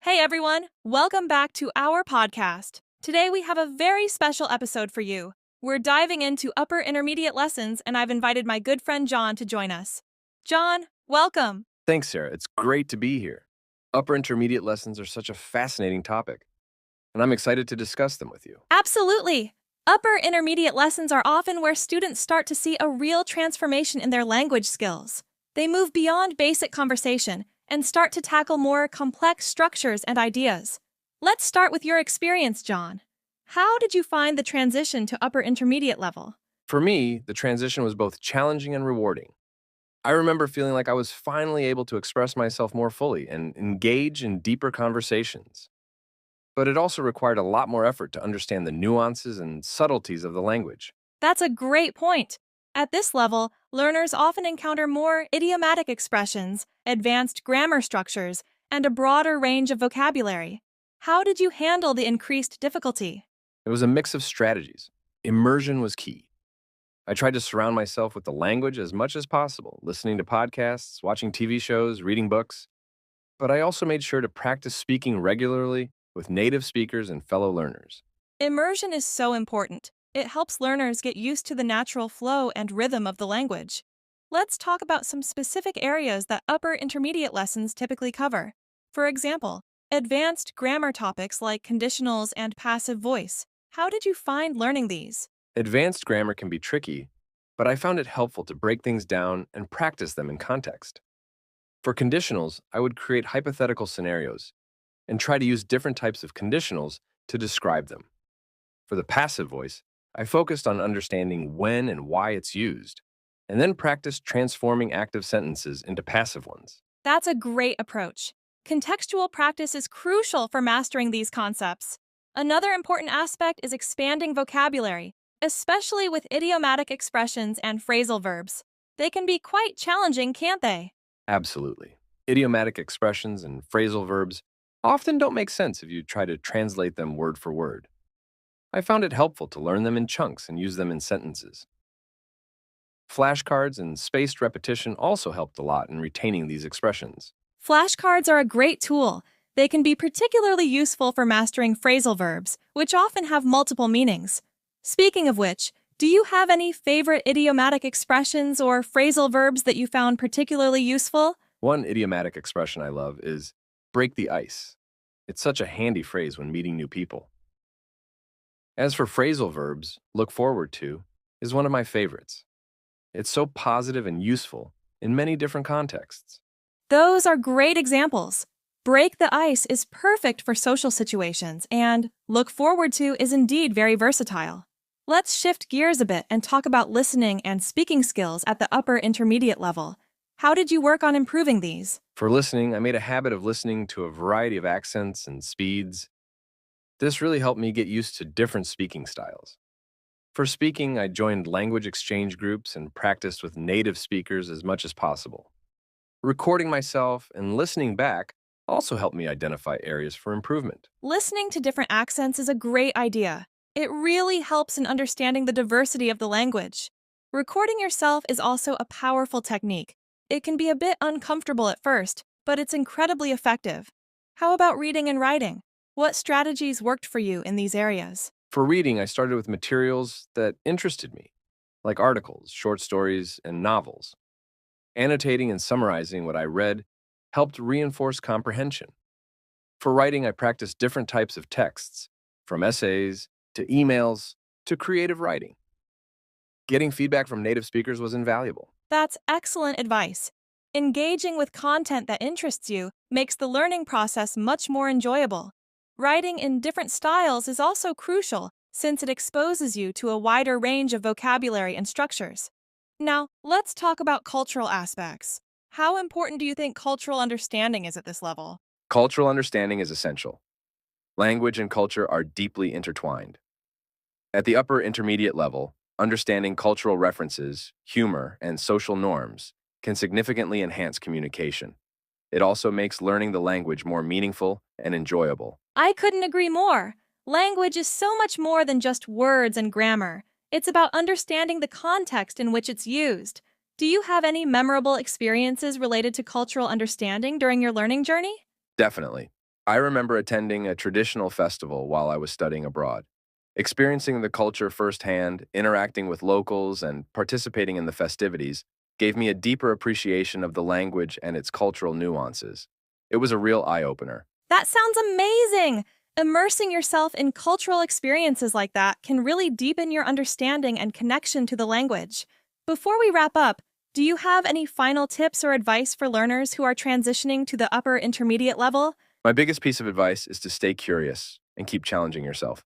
Hey everyone, welcome back to our podcast. Today we have a very special episode for you. We're diving into upper intermediate lessons, and I've invited my good friend John to join us. John, welcome. Thanks, Sarah. It's great to be here. Upper intermediate lessons are such a fascinating topic, and I'm excited to discuss them with you. Absolutely. Upper intermediate lessons are often where students start to see a real transformation in their language skills. They move beyond basic conversation and start to tackle more complex structures and ideas. Let's start with your experience, John. How did you find the transition to upper intermediate level? For me, the transition was both challenging and rewarding. I remember feeling like I was finally able to express myself more fully and engage in deeper conversations. But it also required a lot more effort to understand the nuances and subtleties of the language. That's a great point. At this level, learners often encounter more idiomatic expressions, advanced grammar structures, and a broader range of vocabulary. How did you handle the increased difficulty? It was a mix of strategies. Immersion was key. I tried to surround myself with the language as much as possible, listening to podcasts, watching TV shows, reading books. But I also made sure to practice speaking regularly with native speakers and fellow learners. Immersion is so important. It helps learners get used to the natural flow and rhythm of the language. Let's talk about some specific areas that upper intermediate lessons typically cover. For example, advanced grammar topics like conditionals and passive voice. How did you find learning these? Advanced grammar can be tricky, but I found it helpful to break things down and practice them in context. For conditionals, I would create hypothetical scenarios and try to use different types of conditionals to describe them. For the passive voice, I focused on understanding when and why it's used, and then practiced transforming active sentences into passive ones. That's a great approach. Contextual practice is crucial for mastering these concepts. Another important aspect is expanding vocabulary, especially with idiomatic expressions and phrasal verbs. They can be quite challenging, can't they? Absolutely. Idiomatic expressions and phrasal verbs often don't make sense if you try to translate them word for word. I found it helpful to learn them in chunks and use them in sentences. Flashcards and spaced repetition also helped a lot in retaining these expressions. Flashcards are a great tool. They can be particularly useful for mastering phrasal verbs, which often have multiple meanings. Speaking of which, do you have any favorite idiomatic expressions or phrasal verbs that you found particularly useful? One idiomatic expression I love is break the ice. It's such a handy phrase when meeting new people. As for phrasal verbs, look forward to is one of my favorites. It's so positive and useful in many different contexts. Those are great examples. Break the ice is perfect for social situations, and look forward to is indeed very versatile. Let's shift gears a bit and talk about listening and speaking skills at the upper intermediate level. How did you work on improving these? For listening, I made a habit of listening to a variety of accents and speeds. This really helped me get used to different speaking styles. For speaking, I joined language exchange groups and practiced with native speakers as much as possible. Recording myself and listening back also helped me identify areas for improvement. Listening to different accents is a great idea. It really helps in understanding the diversity of the language. Recording yourself is also a powerful technique. It can be a bit uncomfortable at first, but it's incredibly effective. How about reading and writing? What strategies worked for you in these areas? For reading, I started with materials that interested me, like articles, short stories, and novels. Annotating and summarizing what I read helped reinforce comprehension. For writing, I practiced different types of texts, from essays to emails to creative writing. Getting feedback from native speakers was invaluable. That's excellent advice. Engaging with content that interests you makes the learning process much more enjoyable. Writing in different styles is also crucial since it exposes you to a wider range of vocabulary and structures. Now, let's talk about cultural aspects. How important do you think cultural understanding is at this level? Cultural understanding is essential. Language and culture are deeply intertwined. At the upper intermediate level, understanding cultural references, humor, and social norms can significantly enhance communication. It also makes learning the language more meaningful and enjoyable. I couldn't agree more. Language is so much more than just words and grammar. It's about understanding the context in which it's used. Do you have any memorable experiences related to cultural understanding during your learning journey? Definitely. I remember attending a traditional festival while I was studying abroad. Experiencing the culture firsthand, interacting with locals, and participating in the festivities gave me a deeper appreciation of the language and its cultural nuances. It was a real eye-opener. That sounds amazing! Immersing yourself in cultural experiences like that can really deepen your understanding and connection to the language. Before we wrap up, do you have any final tips or advice for learners who are transitioning to the upper intermediate level? My biggest piece of advice is to stay curious and keep challenging yourself.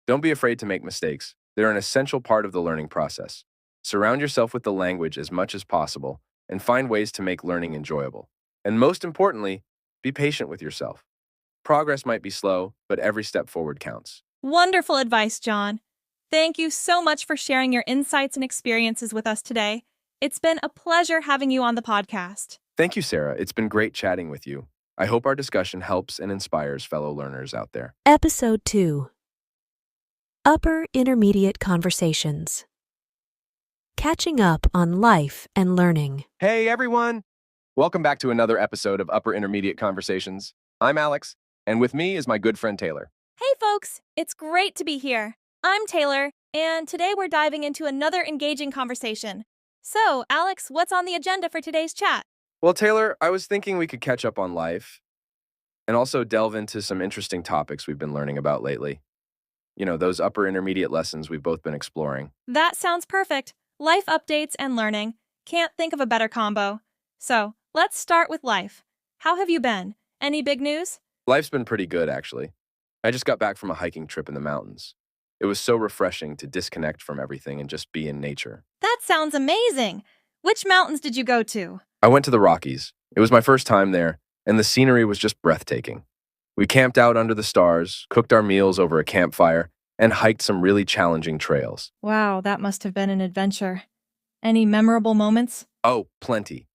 Don't be afraid to make mistakes. They're an essential part of the learning process. Surround yourself with the language as much as possible and find ways to make learning enjoyable. And most importantly, be patient with yourself. Progress might be slow, but every step forward counts. Wonderful advice, John. Thank you so much for sharing your insights and experiences with us today. It's been a pleasure having you on the podcast. Thank you, Sarah. It's been great chatting with you. I hope our discussion helps and inspires fellow learners out there. Episode 2. Upper Intermediate Conversations. Catching up on life and learning. Hey, everyone! Welcome back to another episode of Upper Intermediate Conversations. I'm Alex, and with me is my good friend Taylor. Hey, folks! It's great to be here. I'm Taylor, and today we're diving into another engaging conversation. So, Alex, what's on the agenda for today's chat? Well, Taylor, I was thinking we could catch up on life and also delve into some interesting topics we've been learning about lately. You know, those upper intermediate lessons we've both been exploring. That sounds perfect. Life updates and learning. Can't think of a better combo. So, let's start with life. How have you been? Any big news? Life's been pretty good, actually. I just got back from a hiking trip in the mountains. It was so refreshing to disconnect from everything and just be in nature. That sounds amazing. Which mountains did you go to? I went to the Rockies. It was my first time there, and the scenery was just breathtaking. We camped out under the stars, cooked our meals over a campfire, and hiked some really challenging trails. Wow, that must have been an adventure. Any memorable moments? Oh, plenty.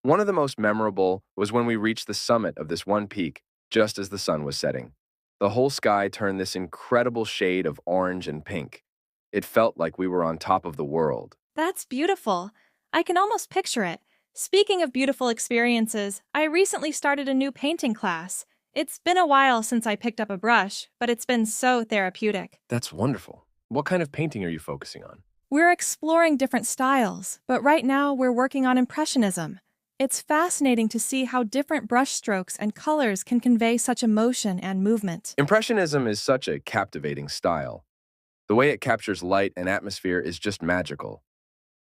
One of the most memorable was when we reached the summit of this one peak just as the sun was setting. The whole sky turned this incredible shade of orange and pink. It felt like we were on top of the world. That's beautiful. I can almost picture it. Speaking of beautiful experiences, I recently started a new painting class. It's been a while since I picked up a brush, but it's been so therapeutic. That's wonderful. What kind of painting are you focusing on? We're exploring different styles, but right now we're working on Impressionism. It's fascinating to see how different brushstrokes and colors can convey such emotion and movement. Impressionism is such a captivating style. The way it captures light and atmosphere is just magical.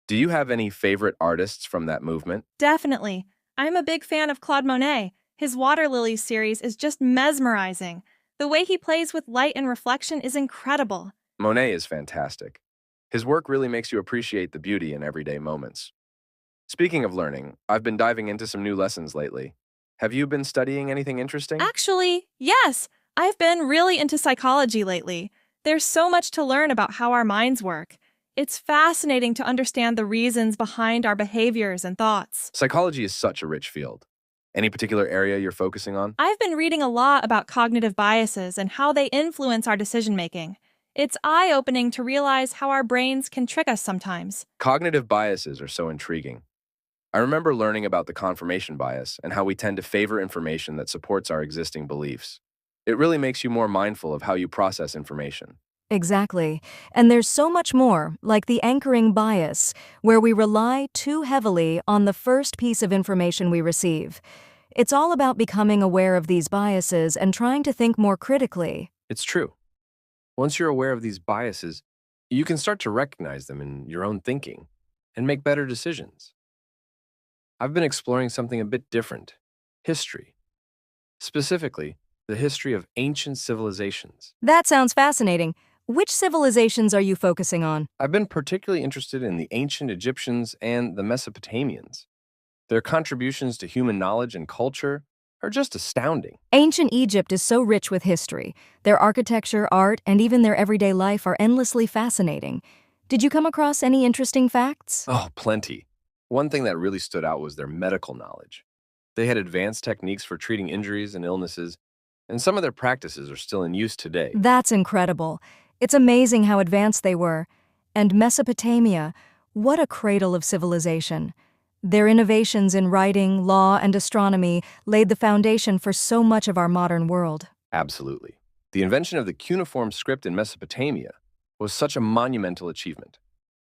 Do you have any favorite artists from that movement? Definitely. I'm a big fan of Claude Monet. His Water Lilies series is just mesmerizing. The way he plays with light and reflection is incredible. Monet is fantastic. His work really makes you appreciate the beauty in everyday moments. Speaking of learning, I've been diving into some new lessons lately. Have you been studying anything interesting? Actually, yes. I've been really into psychology lately. There's so much to learn about how our minds work. It's fascinating to understand the reasons behind our behaviors and thoughts. Psychology is such a rich field. Any particular area you're focusing on? I've been reading a lot about cognitive biases and how they influence our decision-making. It's eye-opening to realize how our brains can trick us sometimes. Cognitive biases are so intriguing. I remember learning about the confirmation bias and how we tend to favor information that supports our existing beliefs. It really makes you more mindful of how you process information. Exactly. And there's so much more, like the anchoring bias, where we rely too heavily on the first piece of information we receive. It's all about becoming aware of these biases and trying to think more critically. It's true. Once you're aware of these biases, you can start to recognize them in your own thinking and make better decisions. I've been exploring something a bit different: history. Specifically, the history of ancient civilizations. That sounds fascinating. Which civilizations are you focusing on? I've been particularly interested in the ancient Egyptians and the Mesopotamians. Their contributions to human knowledge and culture are just astounding. Ancient Egypt is so rich with history. Their architecture, art, and even their everyday life are endlessly fascinating. Did you come across any interesting facts? Oh, plenty. One thing that really stood out was their medical knowledge. They had advanced techniques for treating injuries and illnesses, and some of their practices are still in use today. That's incredible. It's amazing how advanced they were. And Mesopotamia, what a cradle of civilization. Their innovations in writing, law, and astronomy laid the foundation for so much of our modern world. Absolutely. The invention of the cuneiform script in Mesopotamia was such a monumental achievement.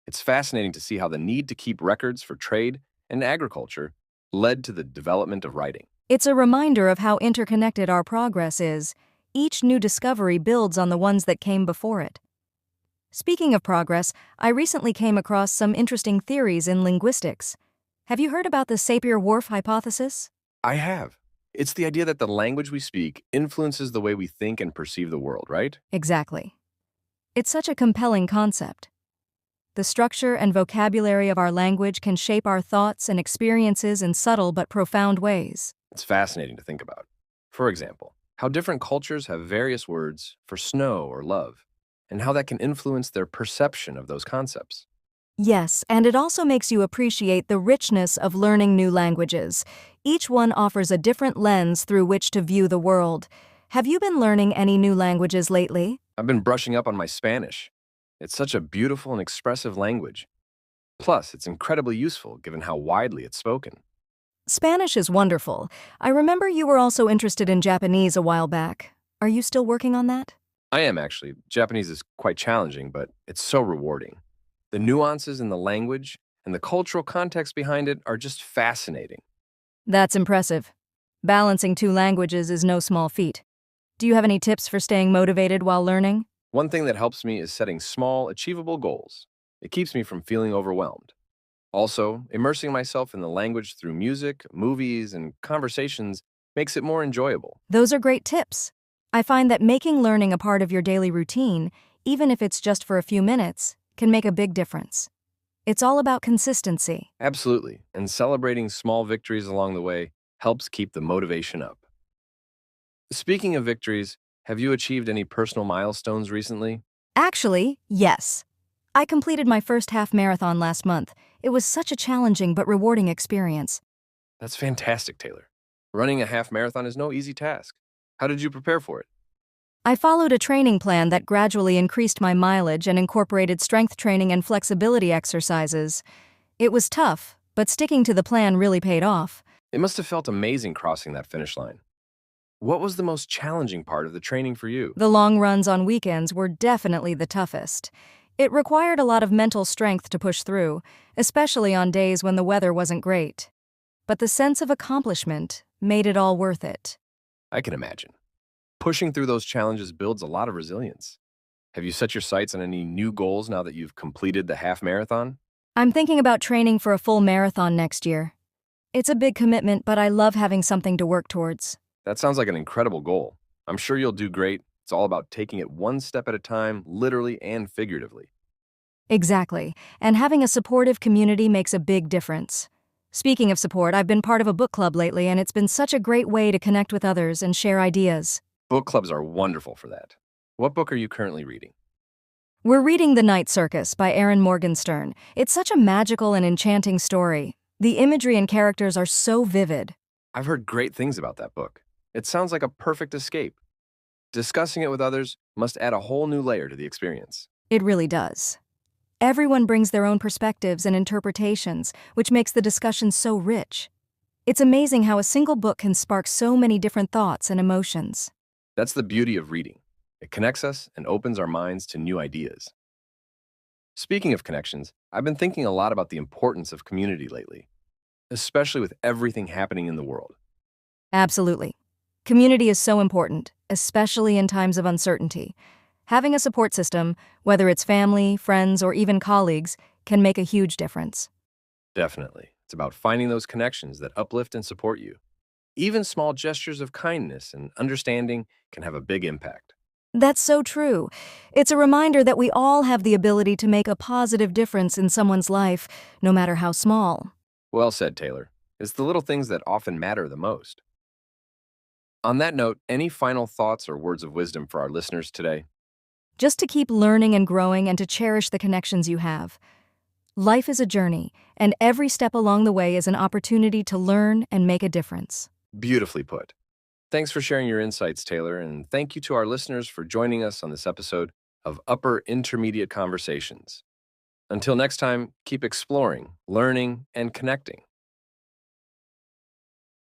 It's fascinating to see how the need to keep records for trade and agriculture led to the development of writing. It's a reminder of how interconnected our progress is. Each new discovery builds on the ones that came before it. Speaking of progress, I recently came across some interesting theories in linguistics. Have you heard about the Sapir-Whorf hypothesis? I have. It's the idea that the language we speak influences the way we think and perceive the world, right? Exactly. It's such a compelling concept. The structure and vocabulary of our language can shape our thoughts and experiences in subtle but profound ways. It's fascinating to think about. For example, how different cultures have various words for snow or love, and how that can influence their perception of those concepts. Yes, and it also makes you appreciate the richness of learning new languages. Each one offers a different lens through which to view the world. Have you been learning any new languages lately? I've been brushing up on my Spanish. It's such a beautiful and expressive language. Plus, it's incredibly useful given how widely it's spoken. Spanish is wonderful. I remember you were also interested in Japanese a while back. Are you still working on that? I am actually. Japanese is quite challenging, but it's so rewarding. The nuances in the language and the cultural context behind it are just fascinating. That's impressive. Balancing two languages is no small feat. Do you have any tips for staying motivated while learning? One thing that helps me is setting small, achievable goals. It keeps me from feeling overwhelmed. Also, immersing myself in the language through music, movies, and conversations makes it more enjoyable. Those are great tips. I find that making learning a part of your daily routine, even if it's just for a few minutes, can make a big difference. It's all about consistency. Absolutely, and celebrating small victories along the way helps keep the motivation up. Speaking of victories, have you achieved any personal milestones recently? Actually, yes. I completed my first half marathon last month. It was such a challenging but rewarding experience. That's fantastic, Taylor. Running a half marathon is no easy task. How did you prepare for it? I followed a training plan that gradually increased my mileage and incorporated strength training and flexibility exercises. It was tough, but sticking to the plan really paid off. It must have felt amazing crossing that finish line. What was the most challenging part of the training for you? The long runs on weekends were definitely the toughest. It required a lot of mental strength to push through, especially on days when the weather wasn't great. But the sense of accomplishment made it all worth it. I can imagine. Pushing through those challenges builds a lot of resilience. Have you set your sights on any new goals now that you've completed the half marathon? I'm thinking about training for a full marathon next year. It's a big commitment, but I love having something to work towards. That sounds like an incredible goal. I'm sure you'll do great. It's all about taking it one step at a time, literally and figuratively. Exactly, and having a supportive community makes a big difference. Speaking of support, I've been part of a book club lately, and it's been such a great way to connect with others and share ideas. Book clubs are wonderful for that. What book are you currently reading? We're reading The Night Circus by Erin Morgenstern. It's such a magical and enchanting story. The imagery and characters are so vivid. I've heard great things about that book. It sounds like a perfect escape. Discussing it with others must add a whole new layer to the experience. It really does. Everyone brings their own perspectives and interpretations, which makes the discussion so rich. It's amazing how a single book can spark so many different thoughts and emotions. That's the beauty of reading. It connects us and opens our minds to new ideas. Speaking of connections, I've been thinking a lot about the importance of community lately, especially with everything happening in the world. Absolutely. Community is so important, especially in times of uncertainty. Having a support system, whether it's family, friends, or even colleagues, can make a huge difference. Definitely. It's about finding those connections that uplift and support you. Even small gestures of kindness and understanding can have a big impact. That's so true. It's a reminder that we all have the ability to make a positive difference in someone's life, no matter how small. Well said, Taylor. It's the little things that often matter the most. On that note, any final thoughts or words of wisdom for our listeners today? Just to keep learning and growing and to cherish the connections you have. Life is a journey, and every step along the way is an opportunity to learn and make a difference. Beautifully put. Thanks for sharing your insights, Taylor, and thank you to our listeners for joining us on this episode of Upper Intermediate Conversations. Until next time, keep exploring, learning, and connecting.